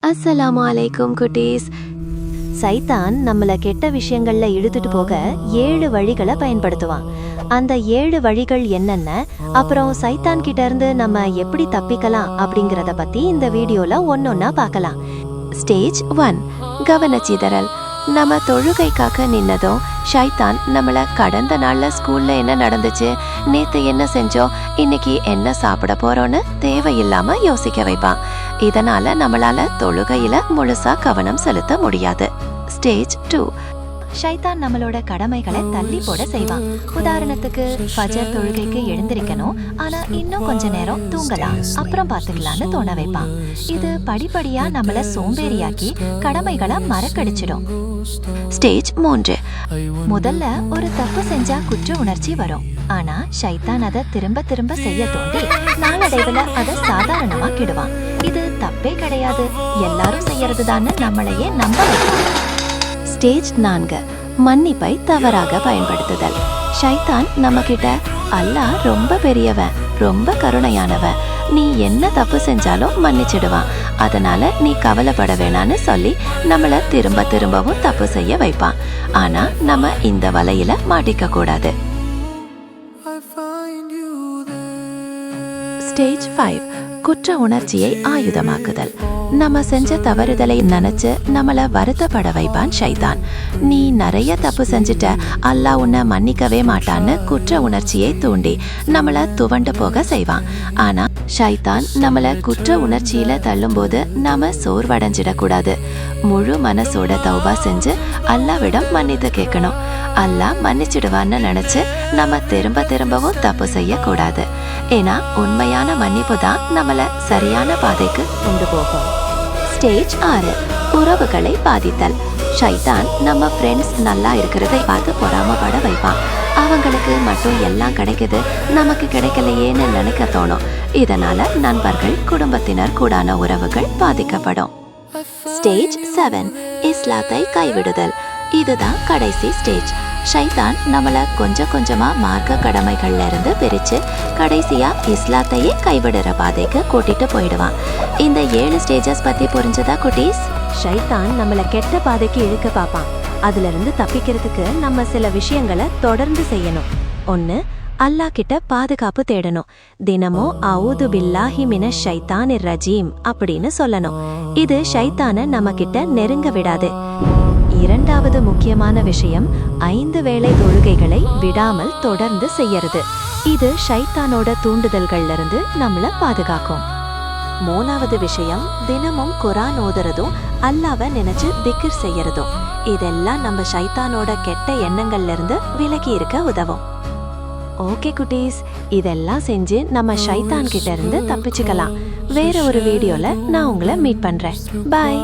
அஸ்ஸலாமு அலைக்கும் குட்டீஸ். சைத்தான் நம்மள கெட்ட விஷயங்கள்ல இழுத்துட்டு போக 7 வழிகளை பயன்படுத்துவான். அந்த 7 வழிகள் என்னென்ன, அப்புறம் சைத்தான் கிட்ட இருந்து நம்ம எப்படி தப்பிக்கலாம் அப்படிங்கறத பத்தி இந்த வீடியோல ஒன்னொன்னா பார்க்கலாம். ஸ்டேஜ் 1, கவனச்சிதறல். நம்ம தொழுகைக்காக நின்னதும் ஷைத்தான் நம்மள கடந்த நாள்ல ஸ்கூல்ல என்ன நடந்துச்சு, நேத்து என்ன செஞ்சோம், இன்னைக்கு என்ன சாப்பிட போறோம்னு தேவையில்லாம யோசிக்க வைப்பான். இதனால நம்மளால தொழுகையில முழுசா கவனம் செலுத்த முடியாது. ஸ்டேஜ் 2, ஷைத்தான் நம்மளோட கடமைகளை தள்ளி போட செய்வான். உதாரணத்துக்கு ஃபஜர் தொழுகைக்கு எழுந்திருக்கணும், ஆனா இன்னும் கொஞ்ச நேரம் தூங்கலாம், அப்புறம் பாத்துக்கலான்னு தோண வைப்பான். இது படிப்படியா நம்மள சோம்பேறியாக்கி கடமைகளை மறக்கடிச்சிடும். ஸ்டேஜ் 3, முதல்ல ஒரு தப்பு செஞ்சா குற்ற உணர்ச்சி வரும். ஆனா ஷைத்தான் அதை திரும்ப திரும்ப செய்ய தோண்டி நாளடைவுல அதை சாதாரணமாக்கிடுவான். இது தப்பே கிடையாது, எல்லாரும் செய்யறதுதான்னு நம்மளையே நம்ப வைப்பான். ஸ்டேஜ் 4, மன்னிப்பை தவறாக பயன்படுத்துதல். ஷைத்தான் நம்ம கிட்ட அல்லாஹ் ரொம்ப பெரியவன், ரொம்ப கருணையானவன், நீ என்ன தப்பு செஞ்சாலும் மன்னிச்சிடுவான், அதனால நீ கவலைப்பட வேணான்னு சொல்லி நம்மள திரும்ப திரும்பவும் தப்பு செய்ய வைப்பான். ஆனா நம்ம இந்த வலையில மாட்டிக்க கூடாது. ஸ்டேஜ் 5, குற்ற உணர்ச்சியை ஆயுதமாக்குதல். நம்ம செஞ்ச தவறுதலை நினைச்சு நம்மள வருத்தப்பட வைப்பான் ஷைத்தான். நீ நிறைய தப்பு செஞ்சுட்ட, அல்லாஹ் உன்னை மன்னிக்கவே மாட்டான்னு குற்ற உணர்ச்சியை தூண்டி நம்மள துவண்டு போக செய்வான். ஆனா ஷைத்தான் நம்மள குற்ற உணர்ச்சியில தள்ளும்போது நாம சோர்வடைஞ்சிடக்கூடாது. முழு மனசோட தௌபா செஞ்சு அல்லாஹ்விடம் மன்னித்து கேட்கணும். அல்லாஹ் மன்னிச்சிடுவான்னு நினைச்சு நம்ம திரும்ப திரும்பவும் தப்பு செய்ய கூடாது. ஏன்னா உண்மையான மன்னிப்பு தான் நம்மள சரியான பாதைக்கு கொண்டு போகும். ஸ்டேஜ் 6, உறவுகளை பாதித்தல். ஷைத்தான் நம்ம ஃப்ரெண்ட்ஸ் நல்லா இருக்கிறதை பார்த்து பொறாமப்பட வைப்பான். அவங்களுக்கு மட்டும் எல்லாம் கிடைக்குது, நமக்கு கிடைக்கலையேன்னு நினைக்க தோணும். இதனால நண்பர்கள், குடும்பத்தினர் கூடான உறவுகள் பாதிக்கப்படும். ஸ்டேஜ் 7, இஸ்லாத்தை கைவிடுதல். இதுதான் கடைசி ஸ்டேஜ். ஷைத்தான் நம்மள கொஞ்சம் கொஞ்சமா மார்க்க கடமைகள்ல இருந்து பிரிச்சு கடைசியா இஸ்லாத்தையே கைவிடுற பாதைக்கு கூட்டிட்டு போயிடுவான். இந்த 7 ஸ்டேஜஸ் பத்தி புரிஞ்சதா குட்டீஸ்? ஷைத்தான் நம்மள கெட்ட பாதைக்கு இழுக்க பார்ப்பான். அதுல இருந்து தப்பிக்கிறதுக்கு நம்ம சில விஷயங்களை தொடர்ந்து செய்யணும். 1, அல்லாஹ் கிட்ட பாதுகாப்பு தேடணும். தினமும் அஊது பில்லாஹி மினஷ் ஷைத்தானிர் ரஜீம் அப்படின்னு சொல்லணும். இது ஷைத்தானை நம்ம கிட்ட நெருங்க விடாது. 2வது முக்கியமான விஷயம், 5 வேளை தொழுகைகளை விடாமல் தொடர்ந்து செய்யறது. இது ஷைத்தானோட தூண்டுதல்கள்ல இருந்து நம்மள பாதுகாக்கும். 3வது விஷயம், தினமும் குர்ஆன் ஓதுறதும் அல்லாஹ்வை நினைச்சு திக்ர் செய்யறதும். இதெல்லாம் நம்ம ஷைத்தானோட கெட்ட எண்ணங்கள்ல இருந்து விலகி இருக்க உதவும். ஓகே குட்டீஸ், இதெல்லாம் செஞ்சு நம்ம ஷைத்தான் கிட்ட இருந்து தப்பிச்சுக்கலாம். வேற ஒரு வீடியோல நான் உங்களை மீட் பண்றேன். பாய்.